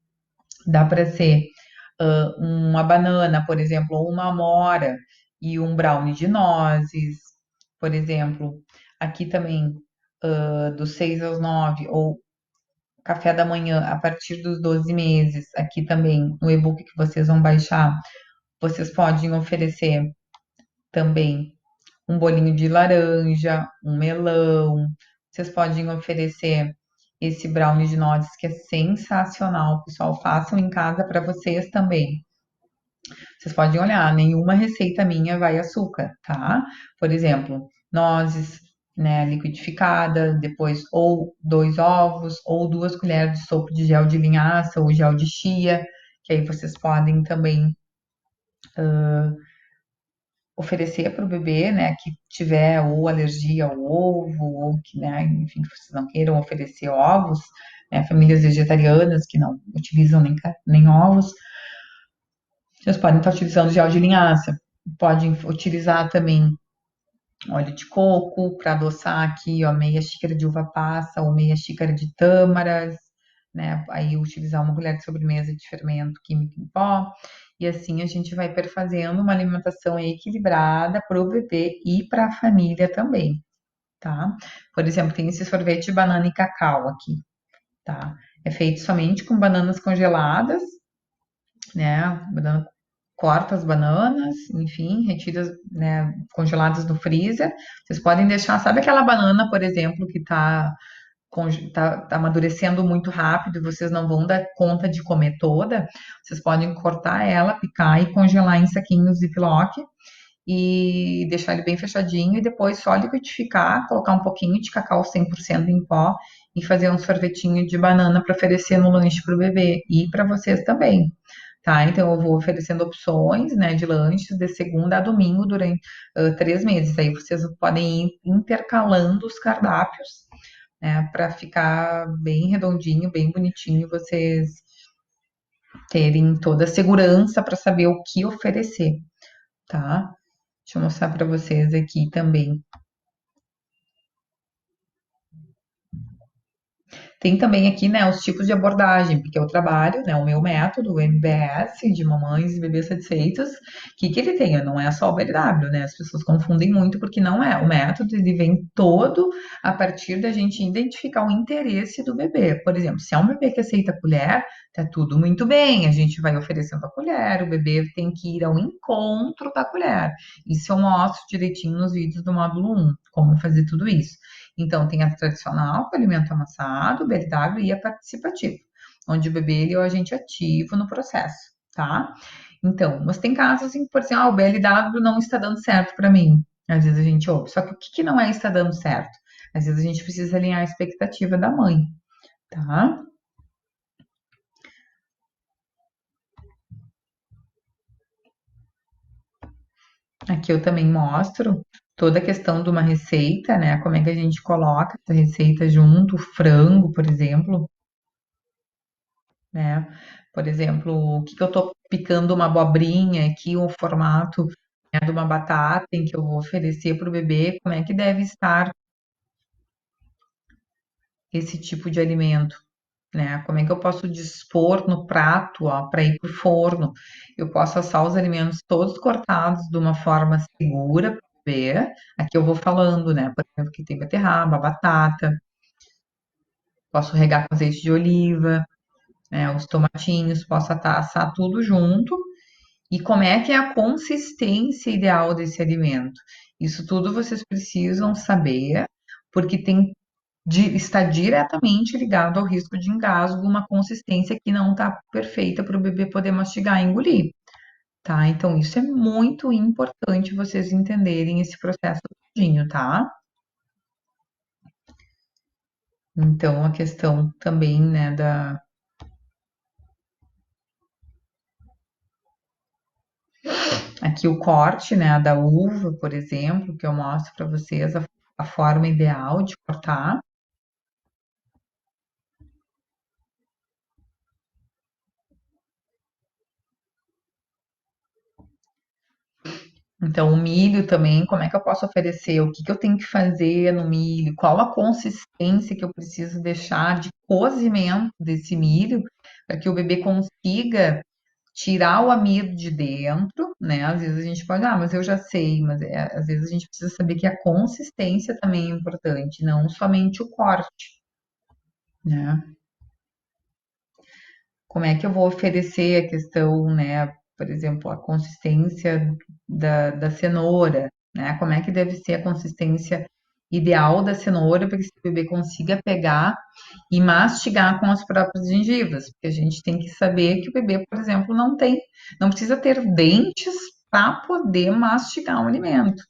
dá para ser uma banana, por exemplo, ou uma amora e um brownie de nozes, por exemplo. Aqui também, dos 6 aos 9, ou café da manhã a partir dos 12 meses. Aqui também, no e-book que vocês vão baixar, vocês podem oferecer também um bolinho de laranja, um melão. Vocês podem oferecer esse brownie de nozes que é sensacional, pessoal. Façam em casa para vocês também. Vocês podem olhar, nenhuma receita minha vai açúcar, tá? Por exemplo, nozes, né, liquidificada, depois ou 2 ovos, ou 2 colheres de sopa de gel de linhaça ou gel de chia, que aí vocês podem também oferecer para o bebê, né, que tiver ou alergia ao ovo, ou que, né, enfim, que vocês não queiram oferecer ovos, né, famílias vegetarianas que não utilizam nem ovos, vocês podem estar utilizando gel de linhaça, podem utilizar também óleo de coco para adoçar aqui, ó, meia xícara de uva passa ou meia xícara de tâmaras, né? Aí utilizar uma colher de sobremesa de fermento químico em pó. E assim a gente vai perfazendo uma alimentação equilibrada para o bebê e para a família também, tá? Por exemplo, tem esse sorvete de banana e cacau aqui, tá? É feito somente com bananas congeladas, né? Banana corta as bananas, enfim, retiras, né, congeladas no freezer. Vocês podem deixar, sabe aquela banana, por exemplo, que tá tá amadurecendo muito rápido e vocês não vão dar conta de comer toda, vocês podem cortar ela, picar e congelar em saquinhos Ziploc e deixar ele bem fechadinho e depois só liquidificar, colocar um pouquinho de cacau 100% em pó e fazer um sorvetinho de banana para oferecer no lanche para o bebê e para vocês também. Tá, então eu vou oferecendo opções, né, de lanches de segunda a domingo durante 3 meses. Aí vocês podem ir intercalando os cardápios, né, para ficar bem redondinho, bem bonitinho, vocês terem toda a segurança para saber o que oferecer, tá? Deixa eu mostrar para vocês aqui também. Tem também aqui, né, os tipos de abordagem, porque eu trabalho, né, o meu método, o MBS, de mamães e bebês satisfeitos, o que que ele tem? Não é só o BLW, né? As pessoas confundem muito porque não é. O método, ele vem todo a partir da gente identificar o interesse do bebê. Por exemplo, se é um bebê que aceita a colher, tá tudo muito bem, a gente vai oferecendo a colher, o bebê tem que ir ao encontro da colher. Isso eu mostro direitinho nos vídeos do módulo 1, como fazer tudo isso. Então, tem a tradicional, com alimento amassado, o BLW e a participativa, onde o bebê ele é o agente ativo no processo, tá? Então, mas tem casos em que, por exemplo, o BLW não está dando certo para mim. Às vezes a gente ouve. Só que o que não é está dando certo? Às vezes a gente precisa alinhar a expectativa da mãe, tá? Aqui eu também mostro toda a questão de uma receita, né? Como é que a gente coloca essa receita junto, frango, por exemplo, né? Por exemplo, o que que eu tô picando uma abobrinha aqui, o formato, né, de uma batata em que eu vou oferecer para o bebê, como é que deve estar esse tipo de alimento, né? Como é que eu posso dispor no prato, ó, para ir para o forno? Eu posso assar os alimentos todos cortados de uma forma segura para o bebê. Aqui eu vou falando, né? Por exemplo, que tem beterraba, batata, posso regar com azeite de oliva, né? Os tomatinhos, posso assar tudo junto. E como é que é a consistência ideal desse alimento? Isso tudo vocês precisam saber, porque está diretamente ligado ao risco de engasgo, uma consistência que não está perfeita para o bebê poder mastigar e engolir, tá? Então, isso é muito importante vocês entenderem esse processo todinho, tá? Então, a questão também, né, aqui o corte, né, da uva, por exemplo, que eu mostro para vocês a forma ideal de cortar. Então, o milho também, como é que eu posso oferecer? O que que eu tenho que fazer no milho? Qual a consistência que eu preciso deixar de cozimento desse milho para que o bebê consiga tirar o amido de dentro, né? Às vezes a gente pode, mas eu já sei, mas às vezes a gente precisa saber que a consistência também é importante, não somente o corte, né? Como é que eu vou oferecer a questão, né? Por exemplo, a consistência da cenoura, né? Como é que deve ser a consistência ideal da cenoura para que esse bebê consiga pegar e mastigar com as próprias gengivas? Porque a gente tem que saber que o bebê, por exemplo, não precisa ter dentes para poder mastigar um alimento.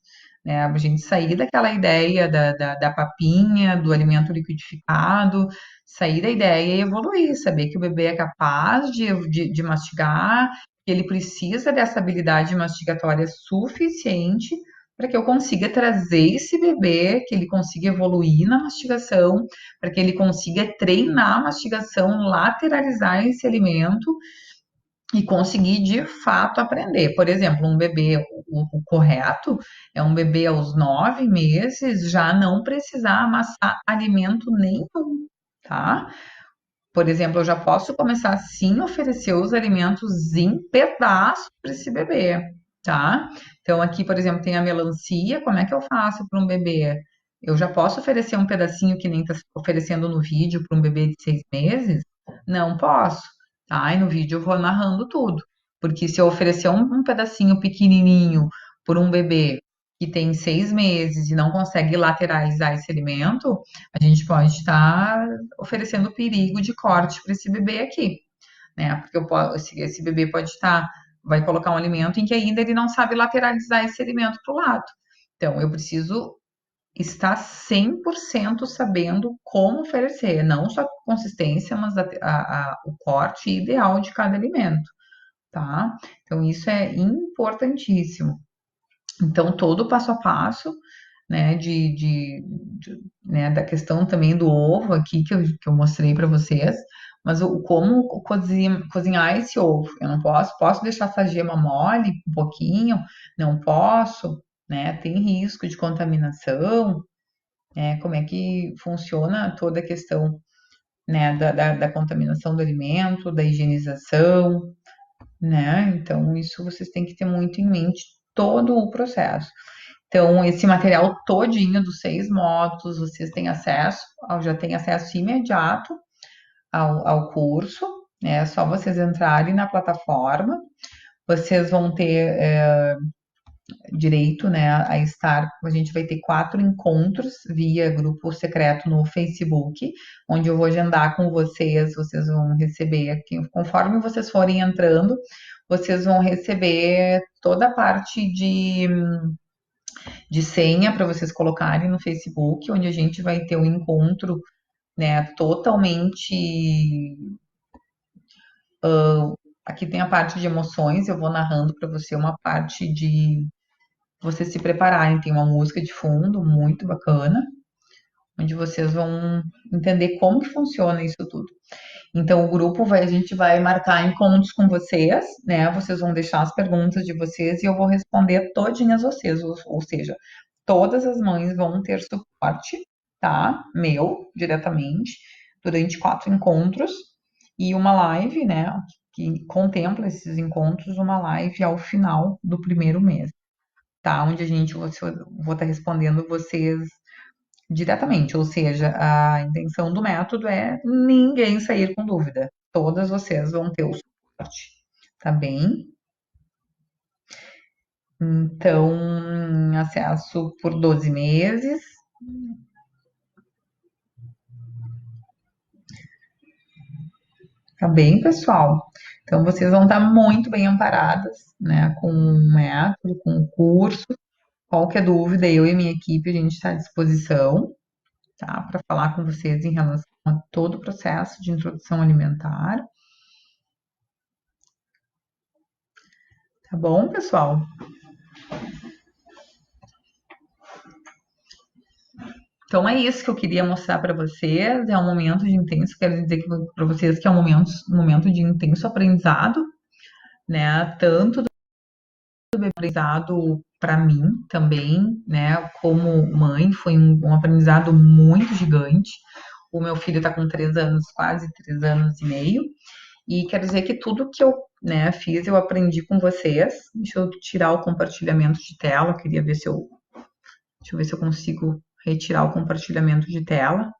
Né? A gente sair daquela ideia da papinha, do alimento liquidificado, sair da ideia e evoluir, saber que o bebê é capaz de mastigar, que ele precisa dessa habilidade mastigatória suficiente para que eu consiga trazer esse bebê, que ele consiga evoluir na mastigação, para que ele consiga treinar a mastigação, lateralizar esse alimento e conseguir de fato aprender. Por exemplo, um bebê, o correto é um bebê aos 9 meses já não precisar amassar alimento nenhum, tá? Por exemplo, eu já posso começar sim a oferecer os alimentos em pedaços para esse bebê, tá? Então, aqui, por exemplo, tem a melancia. Como é que eu faço para um bebê? Eu já posso oferecer um pedacinho que nem está oferecendo no vídeo para um bebê de 6 meses? Não posso, tá? E no vídeo eu vou narrando tudo. Porque se eu oferecer um pedacinho pequenininho por um bebê que tem 6 meses e não consegue lateralizar esse alimento, a gente pode estar oferecendo perigo de corte para esse bebê aqui, né? Porque esse bebê pode estar, vai colocar um alimento em que ainda ele não sabe lateralizar esse alimento para o lado. Então, eu preciso estar 100% sabendo como oferecer, não só a consistência, mas o corte ideal de cada alimento, tá? Então, isso é importantíssimo. Então, todo o passo a passo, né, né, da questão também do ovo aqui que eu mostrei para vocês, mas como cozinhar esse ovo. Eu não posso deixar essa gema mole um pouquinho, não posso, né, tem risco de contaminação, né, como é que funciona toda a questão, né, da contaminação do alimento, da higienização, né, então isso vocês têm que ter muito em mente todo o processo. Então, esse material todinho dos 6 módulos, vocês têm acesso, já têm acesso imediato ao curso, né? É só vocês entrarem na plataforma, vocês vão ter direito, né, a estar, a gente vai ter 4 encontros via grupo secreto no Facebook, onde eu vou agendar com vocês, vocês vão receber aqui, conforme vocês forem entrando, vocês vão receber toda a parte de senha para vocês colocarem no Facebook, onde a gente vai ter um encontro, né, totalmente. Aqui tem a parte de emoções, eu vou narrando para você uma parte de vocês se prepararem. Tem uma música de fundo muito bacana, onde vocês vão entender como que funciona isso tudo. Então, a gente vai marcar encontros com vocês, né? Vocês vão deixar as perguntas de vocês e eu vou responder todinhas vocês, ou seja, todas as mães vão ter suporte, tá? Meu, diretamente, durante 4 encontros e uma live, né? Que contempla esses encontros, uma live ao final do primeiro mês, tá? Onde vou estar respondendo vocês diretamente, ou seja, a intenção do método é ninguém sair com dúvida. Todas vocês vão ter o suporte, tá bem? Então, acesso por 12 meses. Tá bem, pessoal? Então, vocês vão estar muito bem amparadas, né, com o método, com o curso. Qualquer dúvida, eu e minha equipe, a gente está à disposição, tá, para falar com vocês em relação a todo o processo de introdução alimentar. Tá bom, pessoal? Então é isso que eu queria mostrar para vocês. É um momento de intenso, quero dizer para vocês que é um momento de intenso aprendizado, né? Tanto do aprendizado para mim também, né? Como mãe, foi um aprendizado muito gigante. O meu filho está com 3 anos, quase 3 anos e meio, e quero dizer que tudo que eu, né, fiz, eu aprendi com vocês. Deixa eu tirar o compartilhamento de tela. Queria ver se eu, deixa eu ver se eu consigo retirar o compartilhamento de tela.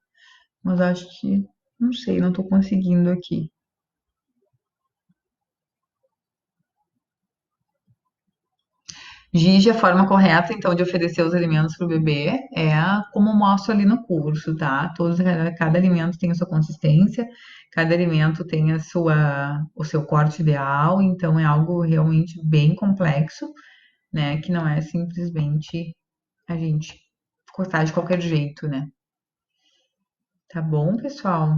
Mas acho que, não sei, não tô conseguindo aqui. Gigi, a forma correta, então, de oferecer os alimentos para o bebê é como mostro ali no curso, tá? Cada alimento tem a sua consistência, cada alimento tem o seu corte ideal, então é algo realmente bem complexo, né? Que não é simplesmente a gente cortar de qualquer jeito, né? Tá bom, pessoal?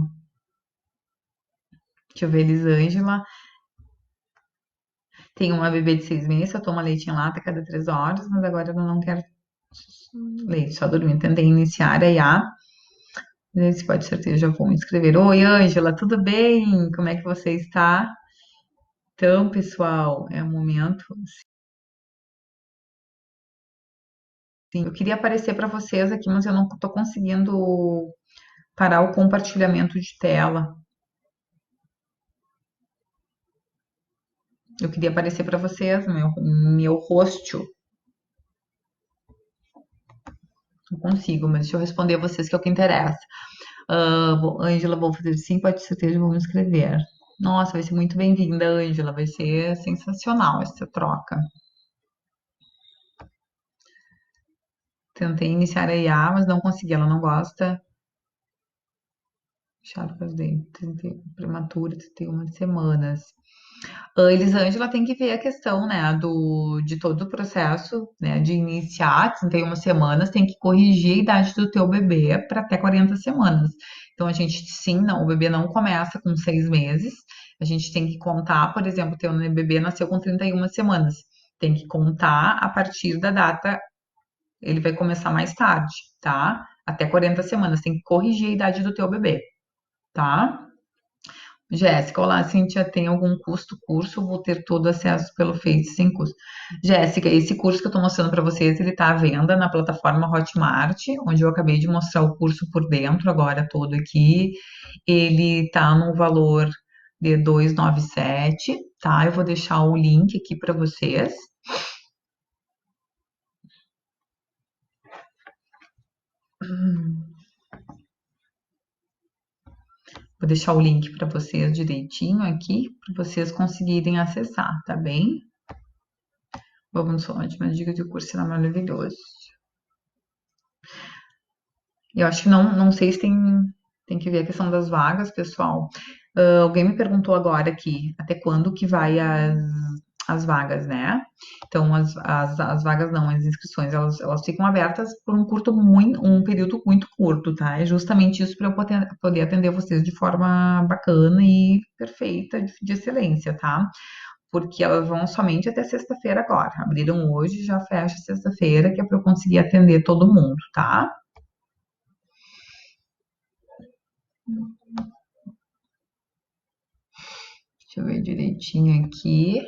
Deixa eu ver, Elisângela. Tem uma bebê de 6 meses, eu tomo leite em lata a cada 3 horas, mas agora eu não quero leite, só dormir. Tentei iniciar a IA, se pode certeza já vou me inscrever. Oi, Ângela, tudo bem? Como é que você está? Então, pessoal, é o momento. Sim, eu queria aparecer para vocês aqui, mas eu não estou conseguindo parar o compartilhamento de tela. Eu queria aparecer para vocês, meu rosto. Não consigo, mas deixa eu responder a vocês que é o que interessa. Ângela, vou fazer sim, pode ser certeza, vou me inscrever. Nossa, vai ser muito bem-vinda, Ângela. Vai ser sensacional essa troca. Tentei iniciar a IA, mas não consegui. Ela não gosta. Charcas dele, 30 prematura, 31 semanas. Elisângela tem que ver a questão, né, de todo o processo, né, de iniciar 31 semanas, tem que corrigir a idade do teu bebê para até 40 semanas. Então, a gente, sim, não, o bebê não começa com 6 meses, a gente tem que contar, por exemplo, teu bebê nasceu com 31 semanas, tem que contar a partir da data, ele vai começar mais tarde, tá? Até 40 semanas, tem que corrigir a idade do teu bebê, tá? Jéssica, olá, Cíntia, tem algum custo curso? Vou ter todo acesso pelo Face sem custo. Jéssica, esse curso que eu estou mostrando para vocês, ele está à venda na plataforma Hotmart, onde eu acabei de mostrar o curso por dentro, agora todo aqui. Ele está no valor de 297, tá? Eu vou deixar o link aqui para vocês. Vou deixar o link para vocês direitinho aqui, para vocês conseguirem acessar, tá bem? Vamos falar de uma dica de curso, será maravilhoso. Eu acho que não sei se tem que ver a questão das vagas, pessoal. Alguém me perguntou agora aqui, até quando que vai as vagas, né? Então, as vagas não, as inscrições, elas ficam abertas por um período muito curto, tá? É justamente isso para eu poder atender vocês de forma bacana e perfeita, de excelência, tá? Porque elas vão somente até sexta-feira agora. Abriram hoje, já fecha sexta-feira, que é para eu conseguir atender todo mundo, tá? Deixa eu ver direitinho aqui.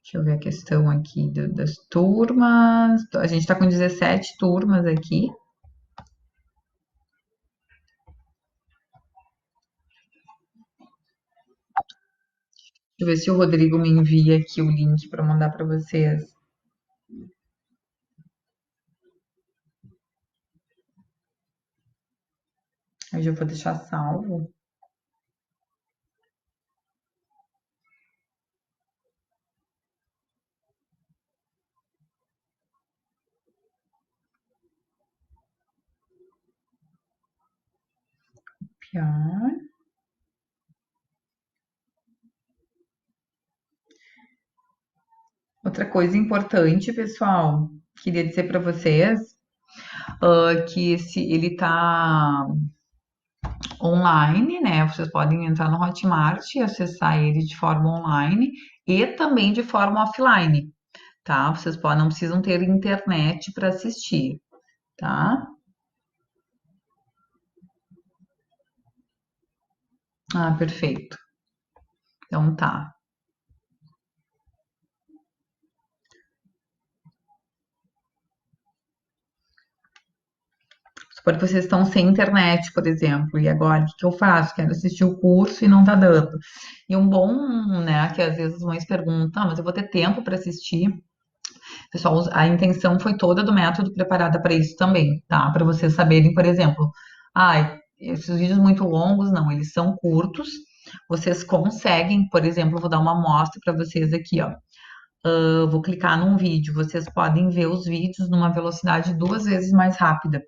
Deixa eu ver a questão aqui das turmas. A gente está com 17 turmas aqui. Deixa eu ver se o Rodrigo me envia aqui o link para mandar para vocês. Eu já vou deixar salvo. Copiar. Outra coisa importante, pessoal, queria dizer para vocês que ele está online, né? Vocês podem entrar no Hotmart e acessar ele de forma online e também de forma offline, tá? Vocês não precisam ter internet para assistir, tá? Ah, perfeito. Então tá. Supor que vocês estão sem internet, por exemplo, e agora o que que eu faço? Quero assistir o curso e não tá dando. E um bom, né, que às vezes as mães perguntam, mas eu vou ter tempo para assistir. Pessoal, a intenção foi toda do método preparada para isso também, tá? Para vocês saberem, por exemplo, ai, esses vídeos muito longos, não, eles são curtos. Vocês conseguem, por exemplo, vou dar uma amostra para vocês aqui, ó. Eu vou clicar num vídeo, vocês podem ver os vídeos numa velocidade 2 vezes mais rápida.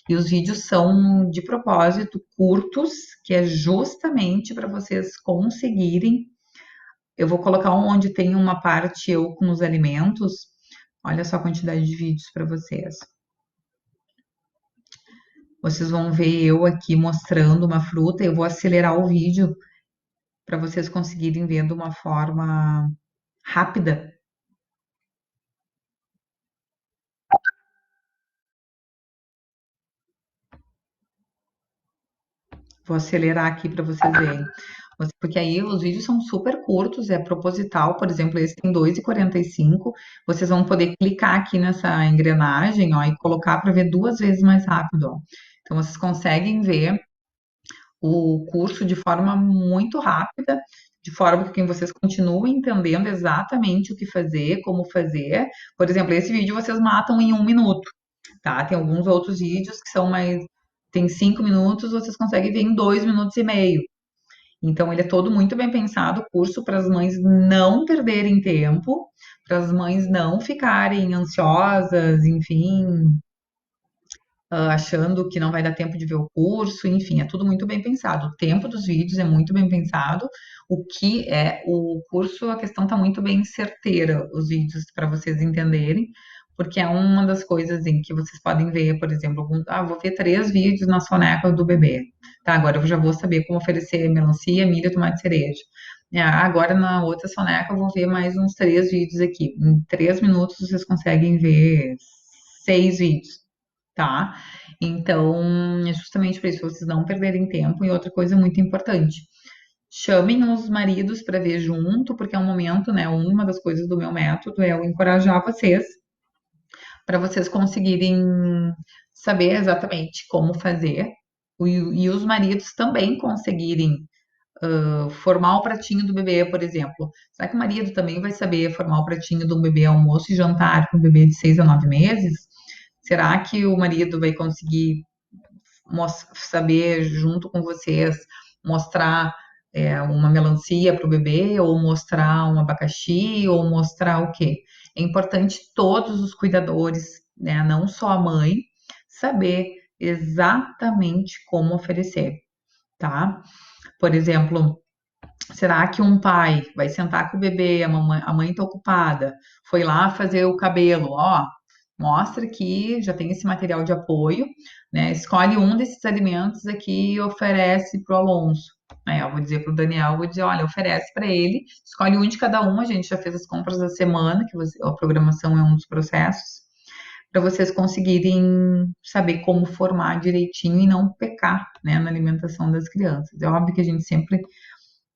E os vídeos são de propósito curtos, que é justamente para vocês conseguirem. Eu vou colocar onde tem uma parte eu com os alimentos. Olha só a quantidade de vídeos para vocês. Vocês vão ver eu aqui mostrando uma fruta. Eu vou acelerar o vídeo para vocês conseguirem ver de uma forma rápida. Vou acelerar aqui para vocês verem. Porque aí os vídeos são super curtos, é proposital, por exemplo, esse tem 2:45. Vocês vão poder clicar aqui nessa engrenagem, ó, e colocar para ver 2 vezes mais rápido, ó. Então vocês conseguem ver o curso de forma muito rápida, de forma que vocês continuem entendendo exatamente o que fazer, como fazer. Por exemplo, esse vídeo vocês matam em 1 minuto, tá? Tem alguns outros vídeos que são mais, tem 5 minutos, vocês conseguem ver em 2 minutos e meio. Então, ele é todo muito bem pensado, o curso para as mães não perderem tempo, para as mães não ficarem ansiosas, enfim, achando que não vai dar tempo de ver o curso, enfim, é tudo muito bem pensado. O tempo dos vídeos é muito bem pensado. O que é o curso, a questão está muito bem certeira, os vídeos para vocês entenderem, porque é uma das coisas em que vocês podem ver, por exemplo, vou ver 3 vídeos na soneca do bebê. Tá, agora eu já vou saber como oferecer melancia, milho, tomate cereja. Agora na outra soneca eu vou ver mais uns 3 vídeos aqui. Em 3 minutos vocês conseguem ver 6 vídeos, tá? Então, é justamente para isso, vocês não perderem tempo. E outra coisa muito importante, chamem os maridos para ver junto, porque é um momento, né? Uma das coisas do meu método é eu encorajar vocês para vocês conseguirem saber exatamente como fazer e os maridos também conseguirem formar o pratinho do bebê, por exemplo. Será que o marido também vai saber formar o pratinho do bebê almoço e jantar com o bebê de 6 a 9 meses? Será que o marido vai conseguir saber, junto com vocês, mostrar uma melancia para o bebê, ou mostrar um abacaxi, ou mostrar o quê? É importante todos os cuidadores, né, não só a mãe, saber exatamente como oferecer, tá? Por exemplo, será que um pai vai sentar com o bebê, a mãe está ocupada, foi lá fazer o cabelo, ó, mostra que já tem esse material de apoio, né? Escolhe um desses alimentos aqui e oferece para o Alonso. Eu vou dizer para o Daniel, vou dizer, olha, oferece para ele, escolhe um de cada um, a gente já fez as compras da semana, a programação é um dos processos, para vocês conseguirem saber como formar direitinho e não pecar, né, na alimentação das crianças. É óbvio que a gente sempre,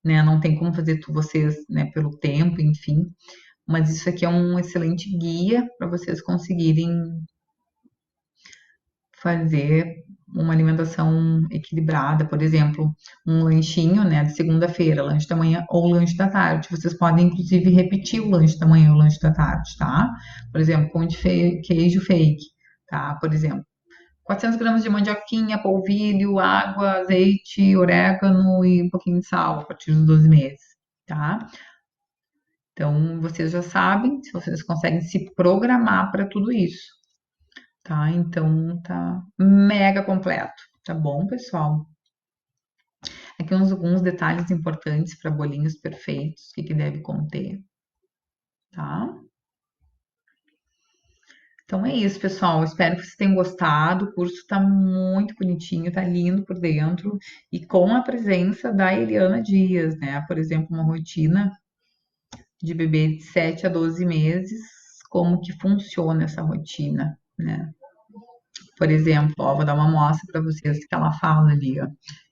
né, não tem como fazer vocês, né, pelo tempo, enfim, mas isso aqui é um excelente guia para vocês conseguirem fazer uma alimentação equilibrada, por exemplo, um lanchinho, né, de segunda-feira, lanche da manhã ou lanche da tarde. Vocês podem, inclusive, repetir o lanche da manhã ou o lanche da tarde, tá? Por exemplo, pão de queijo fake, tá? Por exemplo, 400 gramas de mandioquinha, polvilho, água, azeite, orégano e um pouquinho de sal a partir dos 12 meses, tá? Então, vocês já sabem, se vocês conseguem se programar para tudo isso, tá? Então, tá mega completo, tá bom, pessoal? Aqui alguns detalhes importantes para bolinhos perfeitos, o que deve conter, tá? Então é isso, pessoal. Espero que vocês tenham gostado. O curso tá muito bonitinho, tá lindo por dentro e com a presença da Eliana Dias, né? Por exemplo, uma rotina de bebê de 7 a 12 meses, como que funciona essa rotina, né? Por exemplo, ó, vou dar uma amostra para vocês que ela fala ali, ó.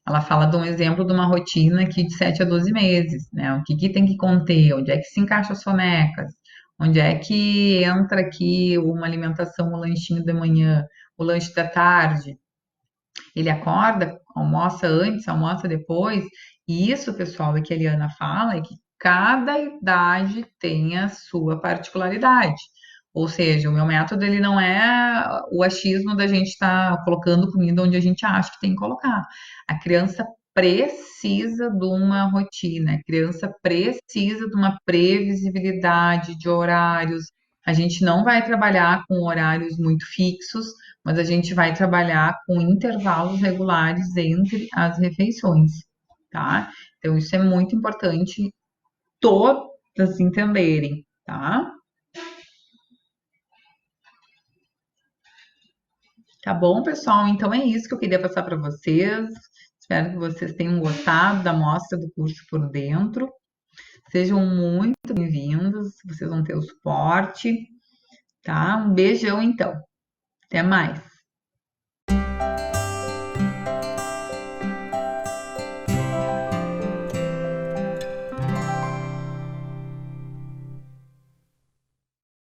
Ela fala de um exemplo de uma rotina aqui de 7 a 12 meses, né? O que que tem que conter, onde é que se encaixa as sonecas, onde é que entra aqui uma alimentação, o lanchinho da manhã, o lanche da tarde. Ele acorda, almoça antes, almoça depois. E isso, pessoal, é que a Eliana fala, é que cada idade tem a sua particularidade. Ou seja, o meu método ele não é o achismo da gente estar colocando comida onde a gente acha que tem que colocar. A criança precisa de uma rotina, a criança precisa de uma previsibilidade de horários. A gente não vai trabalhar com horários muito fixos, mas a gente vai trabalhar com intervalos regulares entre as refeições, tá? Então, isso é muito importante todas entenderem, tá? Tá bom, pessoal? Então é isso que eu queria passar para vocês. Espero que vocês tenham gostado da mostra do curso por dentro. Sejam muito bem-vindos, vocês vão ter o suporte, tá? Um beijão então. Até mais.